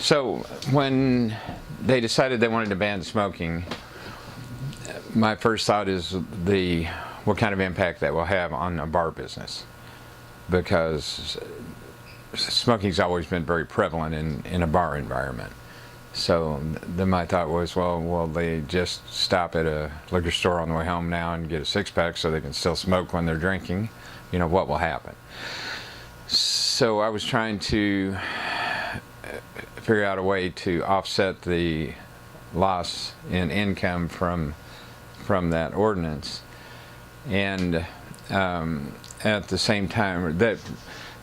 So when they decided they wanted to ban smoking, my first thought is what kind of impact that will have on a bar business, because smoking's always been very prevalent in a bar environment. So then my thought was, well, will they just stop at a liquor store on the way home now and get a six-pack so they can still smoke when they're drinking? You know, what will happen? So I was trying to figure out a way to offset the loss in income from that ordinance, and at the same time that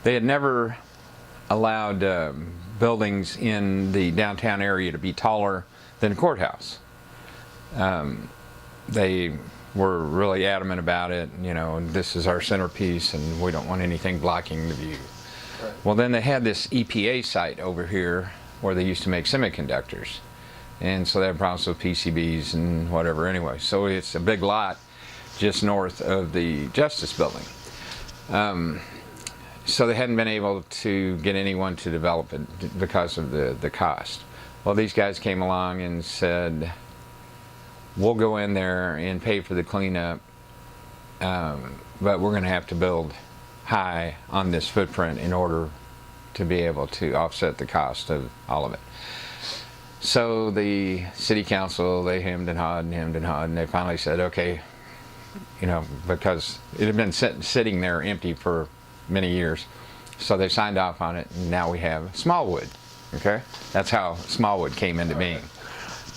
they had never allowed buildings in the downtown area to be taller than the courthouse. They were really adamant about it, you know, this is our centerpiece and we don't want anything blocking the view. Right. Well, then they had this EPA site over here where they used to make semiconductors, and so they had problems with PCBs and whatever anyway. So it's a big lot just north of the Justice Building. So they hadn't been able to get anyone to develop it because of the cost. Well, these guys came along and said, we'll go in there and pay for the cleanup, but we're going to have to build high on this footprint in order to be able to offset the cost of all of it. So the city council, they hemmed and hawed and hemmed and hawed, and they finally said, okay, you know, because it had been sitting there empty for many years. So they signed off on it, and now we have Smallwood. Okay, that's how Smallwood came into being.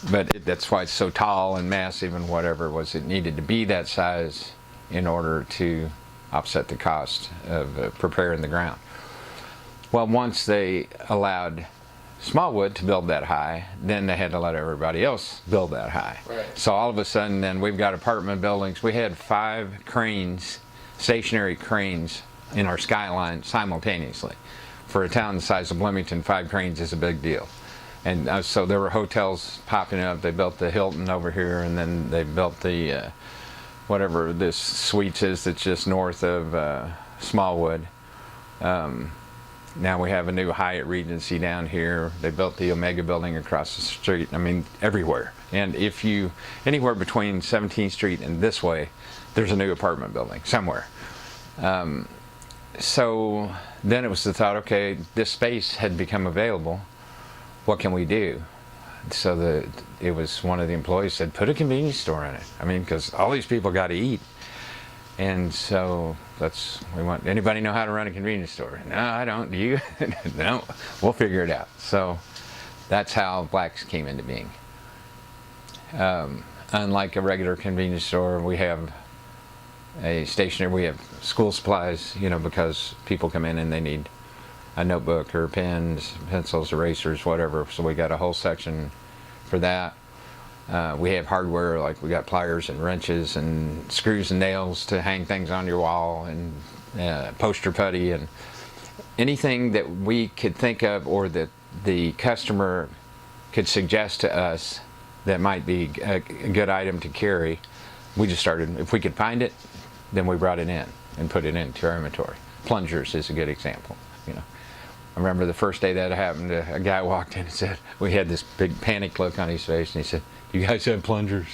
But that's why it's so tall and massive and whatever, was it needed to be that size in order to offset the cost of preparing the ground. Well, once they allowed Smallwood to build that high, then they had to let everybody else build that high. Right. So all of a sudden then we've got apartment buildings. We had 5 cranes, stationary cranes, in our skyline simultaneously. For a town the size of Bloomington, 5 cranes is a big deal. And so there were hotels popping up. They built the Hilton over here, and then they built the whatever this Suites is that's just north of Smallwood. Now we have a new Hyatt Regency down here. They built the Omega building across the street. I mean, everywhere. And if you, anywhere between 17th Street and this way, there's a new apartment building somewhere. So then it was the thought, okay, this space had become available. What can we do? So it was one of the employees said, put a convenience store in it. I mean, because all these people got to eat. And so anybody know how to run a convenience store? No, I don't. Do you? No, we'll figure it out. So that's how Black's came into being. Unlike a regular convenience store, we have a stationery, we have school supplies, you know, because people come in and they need a notebook or pens, pencils, erasers, whatever. So we got a whole section for that. We have hardware, like we got pliers and wrenches and screws and nails to hang things on your wall, and poster putty, and anything that we could think of or that the customer could suggest to us that might be a good item to carry. We just started, if we could find it, then we brought it in and put it into our inventory. Plungers is a good example, you know. I remember the first day that happened, a guy walked in and said, we had this big panic look on his face, and he said, you guys have plungers?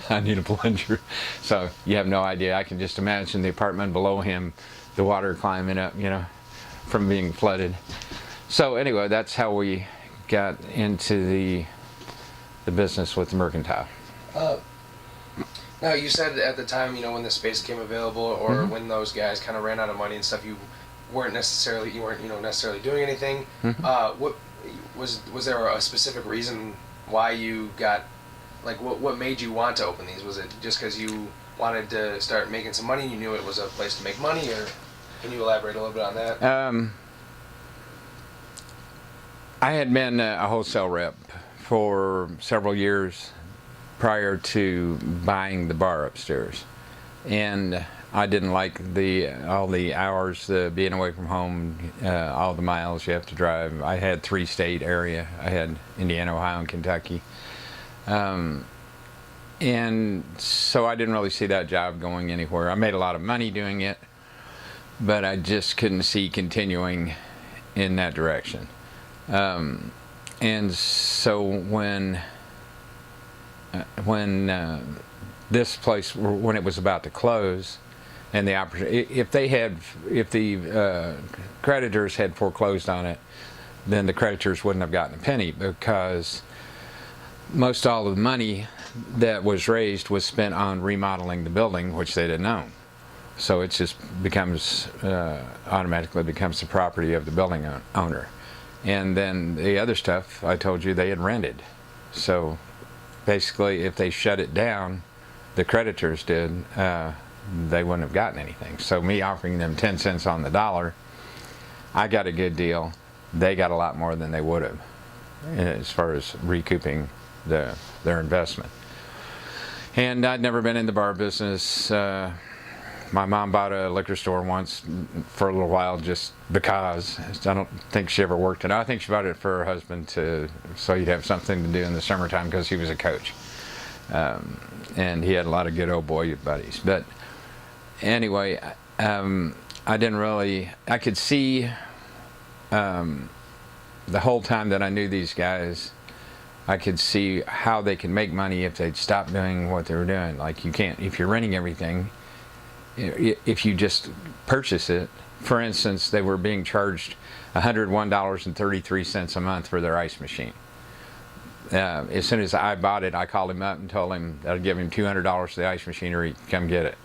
I need a plunger. So you have no idea. I can just imagine the apartment below him, the water climbing up, you know, from being flooded. So anyway, that's how we got into the business with the Mercantile. Now, you said at the time, you know, when the space came available, or when those guys kind of ran out of money and stuff, you weren't necessarily doing anything. What was there a specific reason why you got, like, what made you want to open these? Was it just because you wanted to start making some money, you knew it was a place to make money, or can you elaborate a little bit on that? I had been a wholesale rep for several years prior to buying the bar upstairs, and I didn't like all the hours, being away from home, all the miles you have to drive. I had 3-state area. I had Indiana, Ohio, and Kentucky. And so I didn't really see that job going anywhere. I made a lot of money doing it, but I just couldn't see continuing in that direction. and so when this place, when it was about to close, and the opportunity, if the creditors had foreclosed on it, then the creditors wouldn't have gotten a penny, because most all of the money that was raised was spent on remodeling the building, which they didn't own. So it just becomes automatically becomes the property of the building owner. And then the other stuff, I told you, they had rented. So basically, if they shut it down, the creditors did, they wouldn't have gotten anything. So me offering them 10 cents on the dollar, I got a good deal. They got a lot more than they would have, as far as recouping their investment. And I'd never been in the bar business. My mom bought a liquor store once for a little while, just because. I don't think she ever worked it. I think she bought it for her husband, so he'd have something to do in the summertime, because he was a coach. And he had a lot of good old boy buddies. But anyway, I didn't really, I could see the whole time that I knew these guys, I could see how they could make money if they'd stop doing what they were doing. Like, you can't, if you're renting everything, if you just purchase it. For instance, they were being charged $101.33 a month for their ice machine. As soon as I bought it, I called him up and told him that I'd give him $200 for the ice machine, or he'd come get it.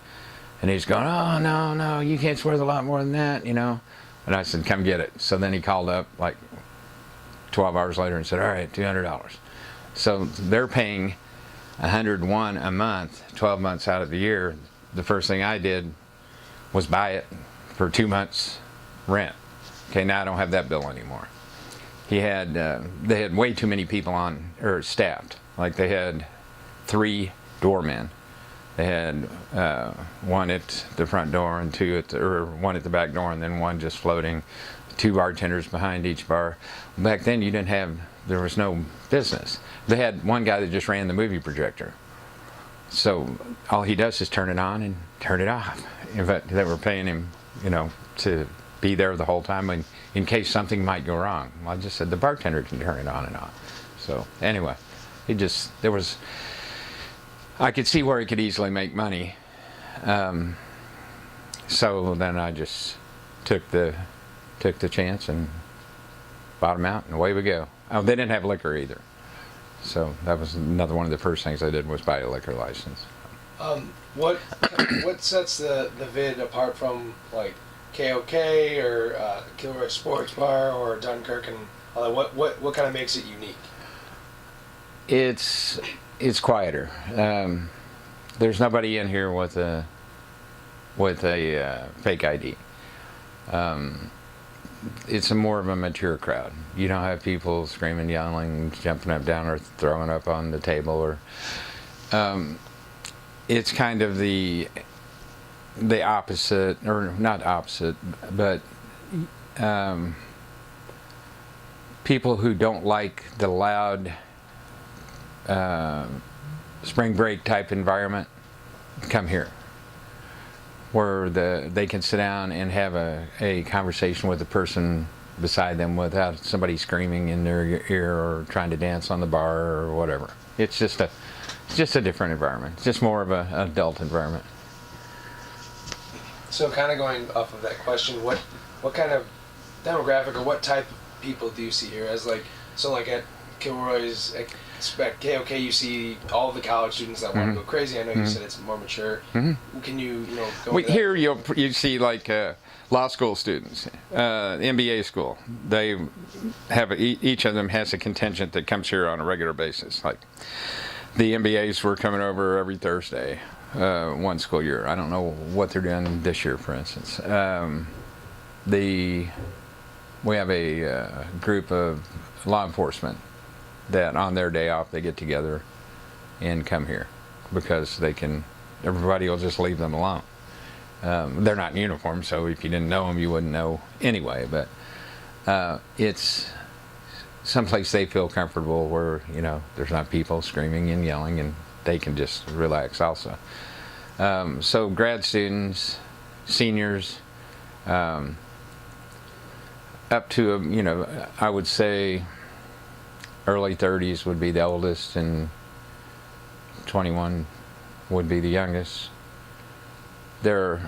And he's going, "Oh, no, you can't swear a lot more than that, you know." And I said, "Come get it." So then he called up like 12 hours later and said, "All right, $200. So they're paying $101 a month, 12 months out of the year. The first thing I did was buy it for 2 months rent. Okay, now I don't have that bill anymore. They had way too many people on, or staffed. Like, they had 3 doormen. They had one at the front door and one at the back door, and then one just floating. 2 bartenders behind each bar. Back then, there was no business. They had one guy that just ran the movie projector. So all he does is turn it on and turn it off. In fact, they were paying him, to be there the whole time in case something might go wrong. Well, I just said the bartender can turn it on and off. So anyway, I could see where he could easily make money. So then I just took the chance and bought them out, and away we go. Oh, they didn't have liquor either. So that was another one of the first things I did, was buy a liquor license. What sets the Vid apart from, like, KOK or Kilroy Sports Bar or Dunkirk and all that? What kind of makes it unique? It's quieter. There's nobody in here with a fake ID. It's more of a mature crowd. You don't have people screaming, yelling, jumping up, down, or throwing up on the table, or it's kind of the opposite, or not opposite, but people who don't like the loud spring break type environment come here, where they can sit down and have a conversation with the person beside them without somebody screaming in their ear or trying to dance on the bar or whatever. It's just a different environment. It's just more of an adult environment. So, kind of going off of that question, what kind of demographic or what type of people do you see here? Like at Kilroy's, at KOK, you see all the college students that want to go crazy. I know you said it's more mature. Mm-hmm. Can you go into that? Here you see like law school students, MBA school. They have each of them has a contingent that comes here on a regular basis. Like the MBAs were coming over every Thursday, one school year. I don't know what they're doing this year, for instance. We have a group of law enforcement that on their day off they get together and come here, because everybody will just leave them alone. They're not in uniform, so if you didn't know them, you wouldn't know anyway. But it's someplace they feel comfortable, where there's not people screaming and yelling, and they can just relax also. So grad students, seniors, up to I would say early 30s would be the oldest, and 21 would be the youngest. I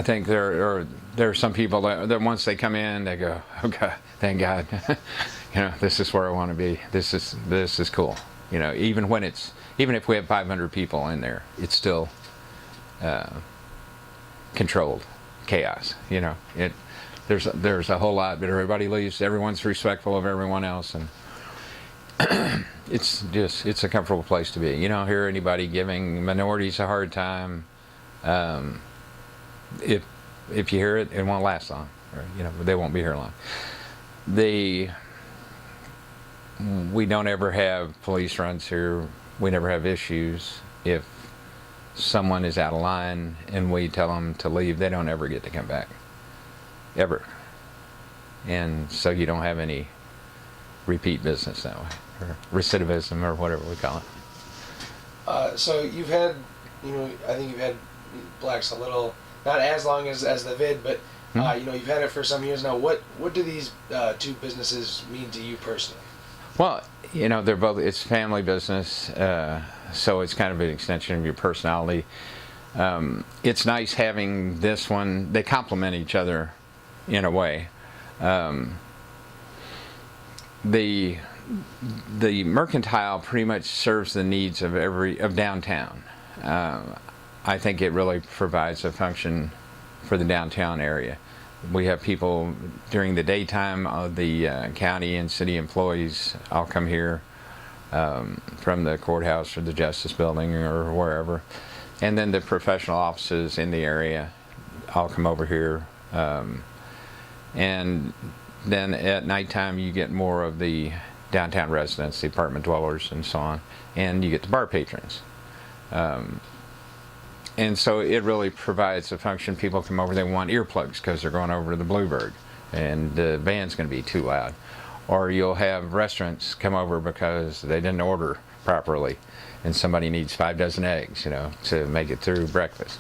think there are some people that once they come in, they go, "Oh God, thank God, this is where I want to be. This is cool." Even if we have 500 people in there, it's still controlled chaos. There's a whole lot, but everybody leaves. Everyone's respectful of everyone else, and it's a comfortable place to be. You don't hear anybody giving minorities a hard time. If you hear it, it won't last long. Or, they won't be here long. We don't ever have police runs here. We never have issues. If someone is out of line and we tell them to leave, they don't ever get to come back. Ever. And so you don't have any repeat business that way, or recidivism, or whatever we call it. So you've had, I think you've had Blacks a little, not as long as the vid, but you've had it for some years now. What do these two businesses mean to you personally? Well, it's family business, so it's kind of an extension of your personality. It's nice having this one. They complement each other in a way. The Mercantile pretty much serves the needs of downtown. I think it really provides a function for the downtown area. We have people during the daytime, the county and city employees all come here from the courthouse or the Justice Building or wherever. And then the professional offices in the area all come over here. And then at nighttime you get more of the downtown residents, the apartment dwellers and so on, and you get the bar patrons. And so it really provides a function. People come over, they want earplugs because they're going over to the Bluebird and the band's going to be too loud. Or you'll have restaurants come over because they didn't order properly and somebody needs 5 dozen eggs, to make it through breakfast.